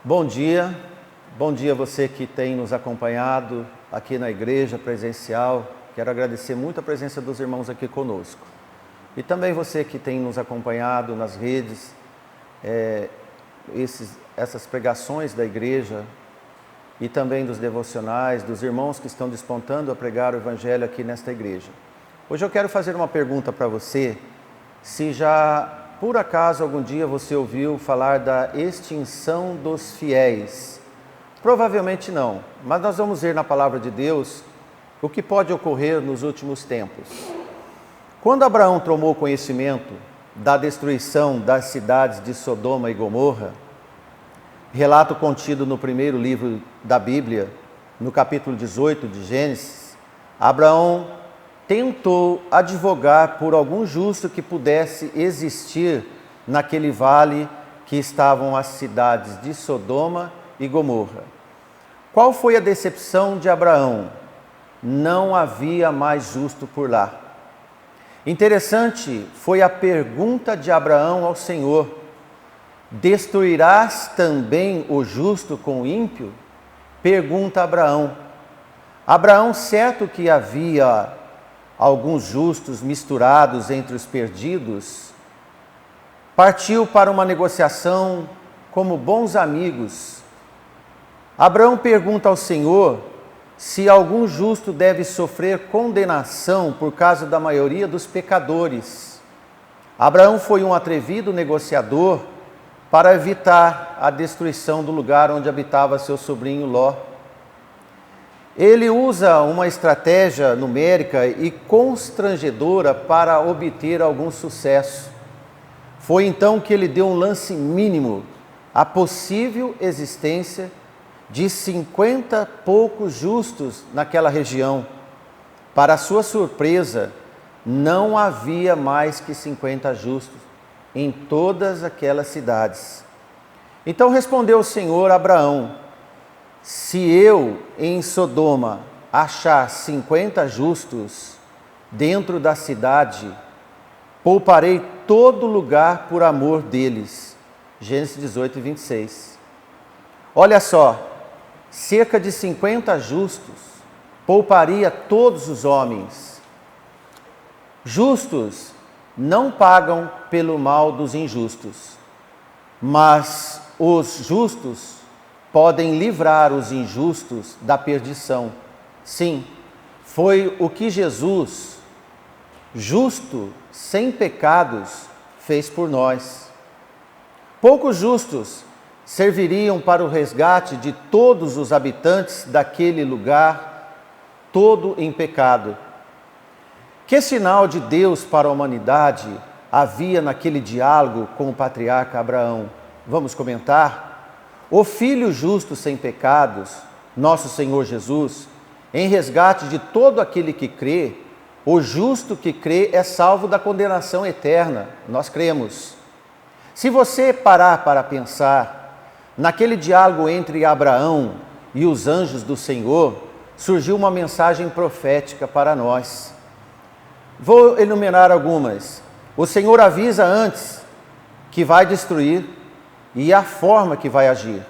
Bom dia você que tem nos acompanhado aqui na igreja presencial. Quero agradecer muito a presença dos irmãos aqui conosco. E também você que tem nos acompanhado nas redes, essas pregações da igreja e também dos devocionais, dos irmãos que estão despontando a pregar o Evangelho aqui nesta igreja. Hoje eu quero fazer uma pergunta para você, se já por acaso algum dia você ouviu falar da extinção dos fiéis. Provavelmente não, mas nós vamos ver na palavra de Deus o que pode ocorrer nos últimos tempos. Quando Abraão tomou conhecimento da destruição das cidades de Sodoma e Gomorra, relato contido no primeiro livro da Bíblia, no capítulo 18 de Gênesis, Abraão tentou advogar por algum justo que pudesse existir naquele vale que estavam as cidades de Sodoma e Gomorra. Qual foi a decepção de Abraão? Não havia mais justo por lá. Interessante foi a pergunta de Abraão ao Senhor: destruirás também o justo com o ímpio? Pergunta Abraão. Abraão, certo que havia alguns justos misturados entre os perdidos, partiu para uma negociação como bons amigos. Abraão pergunta ao Senhor se algum justo deve sofrer condenação por causa da maioria dos pecadores. Abraão foi um atrevido negociador para evitar a destruição do lugar onde habitava seu sobrinho Ló. Ele usa uma estratégia numérica e constrangedora para obter algum sucesso. Foi então que ele deu um lance mínimo à possível existência de 50 poucos justos naquela região. Para sua surpresa, não havia mais que 50 justos em todas aquelas cidades. Então respondeu o Senhor a Abraão: se eu em Sodoma achar 50 justos dentro da cidade, pouparei todo lugar por amor deles. Gênesis 18, 26. Olha só, cerca de 50 justos pouparia todos os homens. Justos não pagam pelo mal dos injustos, mas os justos podem livrar os injustos da perdição. Sim, foi o que Jesus, justo, sem pecados, fez por nós. Poucos justos serviriam para o resgate de todos os habitantes daquele lugar, todo em pecado. Que sinal de Deus para a humanidade havia naquele diálogo com o patriarca Abraão? Vamos comentar? O Filho justo sem pecados, nosso Senhor Jesus, em resgate de todo aquele que crê, o justo que crê é salvo da condenação eterna. Nós cremos. Se você parar para pensar, naquele diálogo entre Abraão e os anjos do Senhor, surgiu uma mensagem profética para nós. Vou enumerar algumas. O Senhor avisa antes que vai destruir e a forma que vai agir.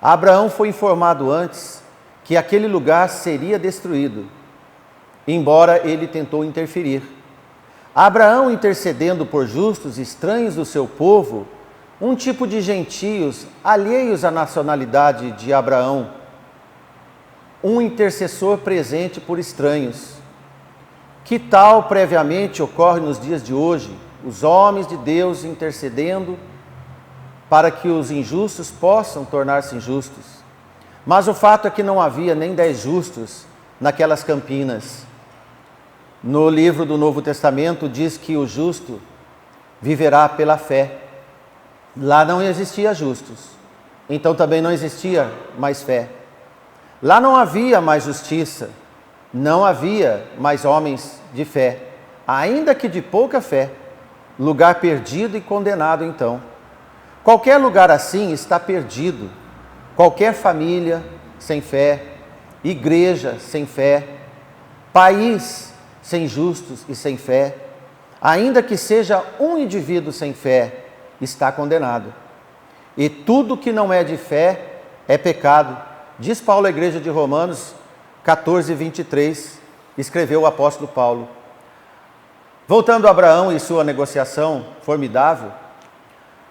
Abraão foi informado antes que aquele lugar seria destruído, embora ele tentou interferir. Abraão intercedendo por justos estranhos do seu povo, um tipo de gentios alheios à nacionalidade de Abraão, um intercessor presente por estranhos. Que tal previamente ocorre nos dias de hoje, os homens de Deus intercedendo para que os injustos possam tornar-se justos. Mas o fato é que não havia nem 10 justos naquelas campinas. No livro do Novo Testamento diz que o justo viverá pela fé. Lá não existia justos, então também não existia mais fé. Lá não havia mais justiça, não havia mais homens de fé, ainda que de pouca fé. Lugar perdido e condenado então. Qualquer lugar assim está perdido. Qualquer família sem fé, igreja sem fé, país sem justos e sem fé, ainda que seja um indivíduo sem fé, está condenado. e tudo que não é de fé é pecado. Diz Paulo à igreja de Romanos 14, 23, escreveu o apóstolo Paulo. Voltando a Abraão e sua negociação formidável,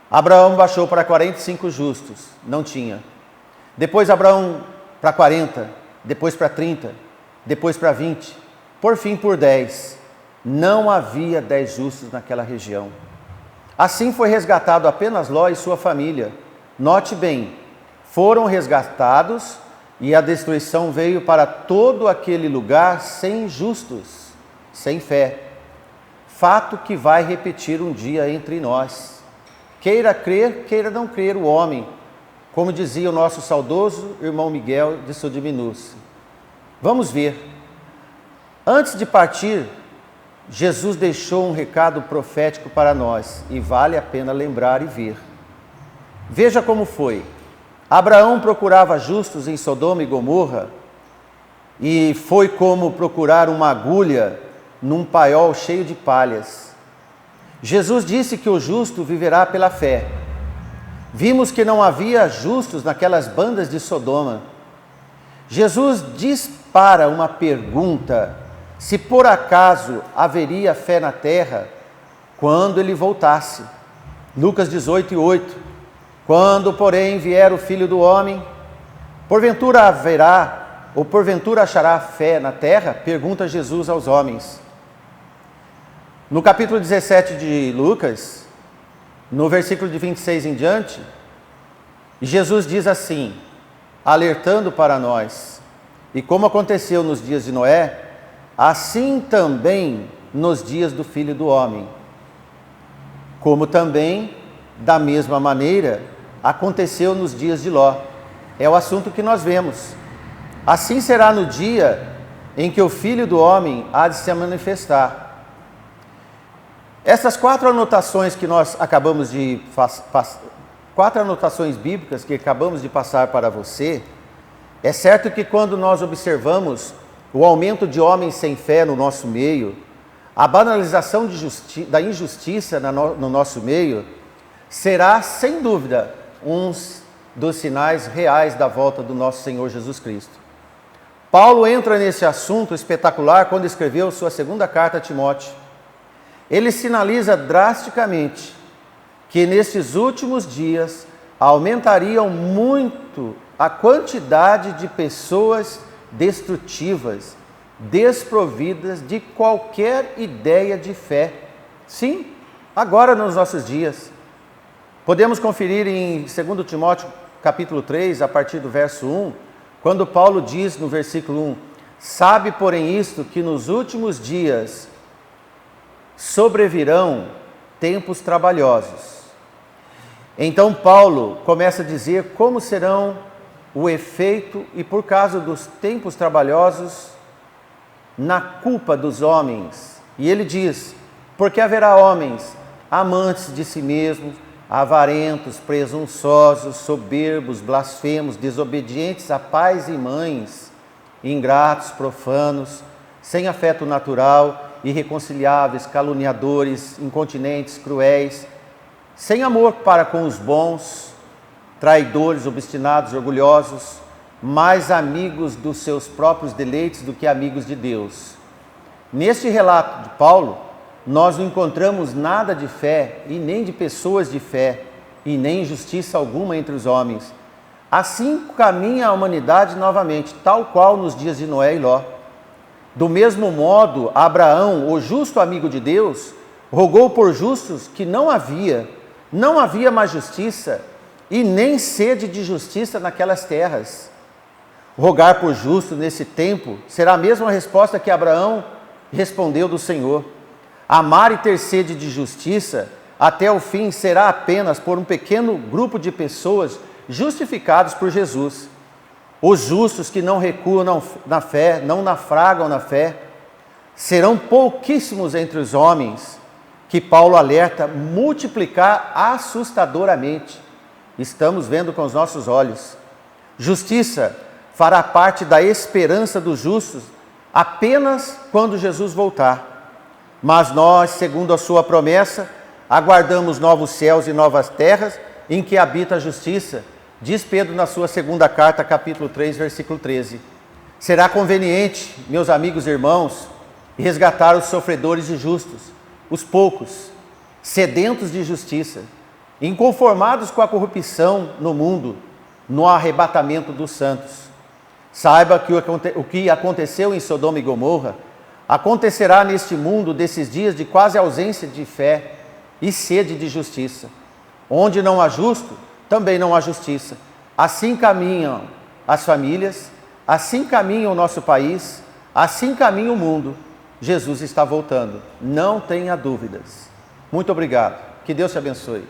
Abraão baixou para 45 justos, não tinha. Depois Abraão para 40, depois para 30, depois para 20, por fim por 10. Não havia 10 justos naquela região. Assim foi resgatado apenas Ló e sua família. Note bem, foram resgatados e a destruição veio para todo aquele lugar sem justos, sem fé. Fato que vai repetir um dia entre nós. Queira crer, queira não crer o homem, como dizia o nosso saudoso irmão Miguel de Sodiminuce. Vamos ver. Antes de partir, Jesus deixou um recado profético para nós e vale a pena lembrar e ver. Veja como foi. Abraão procurava justos em Sodoma e Gomorra e foi como procurar uma agulha num paiol cheio de palhas. Jesus disse que o justo viverá pela fé. Vimos que não havia justos naquelas bandas de Sodoma. Jesus dispara uma pergunta: se por acaso haveria fé na terra quando ele voltasse. Lucas 18:8. Quando, porém, vier o Filho do Homem, porventura haverá, ou porventura achará fé na terra? Pergunta Jesus aos homens. No capítulo 17 de Lucas, no versículo de 26 em diante, Jesus diz assim, alertando para nós: e como aconteceu nos dias de Noé, assim também nos dias do Filho do Homem. Como também, da mesma maneira, aconteceu nos dias de Ló. É o assunto que nós vemos. Assim será no dia em que o Filho do Homem há de se manifestar. Essas 4 anotações que nós acabamos de 4 anotações bíblicas que acabamos de passar para você, é certo que quando nós observamos o aumento de homens sem fé no nosso meio, a banalização da injustiça no nosso meio, será, sem dúvida, um dos sinais reais da volta do nosso Senhor Jesus Cristo. Paulo entra nesse assunto espetacular quando escreveu sua segunda carta a Timóteo. Ele sinaliza drasticamente que nesses últimos dias aumentariam muito a quantidade de pessoas destrutivas, desprovidas de qualquer ideia de fé. Sim, agora nos nossos dias. Podemos conferir em 2 Timóteo capítulo 3, a partir do verso 1, quando Paulo diz no versículo 1, sabe, porém, isto, que nos últimos dias sobrevirão tempos trabalhosos. Então Paulo começa a dizer como serão o efeito e por causa dos tempos trabalhosos na culpa dos homens. E ele diz, porque haverá homens amantes de si mesmos, avarentos, presunçosos, soberbos, blasfemos, desobedientes a pais e mães, ingratos, profanos, sem afeto natural, irreconciliáveis, caluniadores, incontinentes, cruéis, sem amor para com os bons, traidores, obstinados, orgulhosos, mais amigos dos seus próprios deleites do que amigos de Deus. Neste relato de Paulo, nós não encontramos nada de fé e nem de pessoas de fé e nem justiça alguma entre os homens. Assim caminha a humanidade novamente, tal qual nos dias de Noé e Ló. Do mesmo modo, Abraão, o justo amigo de Deus, rogou por justos que não havia mais justiça e nem sede de justiça naquelas terras. Rogar por justos nesse tempo será a mesma resposta que Abraão respondeu do Senhor. Amar e ter sede de justiça até o fim será apenas por um pequeno grupo de pessoas justificados por Jesus. Os justos que não recuam na fé, não naufragam na fé, serão pouquíssimos entre os homens, que Paulo alerta multiplicar assustadoramente. Estamos vendo com os nossos olhos. Justiça fará parte da esperança dos justos apenas quando Jesus voltar. Mas nós, segundo a sua promessa, aguardamos novos céus e novas terras em que habita a justiça, diz Pedro na sua segunda carta, capítulo 3, versículo 13. Será conveniente, meus amigos e irmãos, resgatar os sofredores e justos, os poucos, sedentos de justiça, inconformados com a corrupção no mundo, no arrebatamento dos santos. Saiba que o que aconteceu em Sodoma e Gomorra acontecerá neste mundo desses dias de quase ausência de fé e sede de justiça. Onde não há justo, também não há justiça. Assim caminham as famílias, assim caminha o nosso país, assim caminha o mundo. Jesus está voltando, não tenha dúvidas. Muito obrigado, que Deus te abençoe.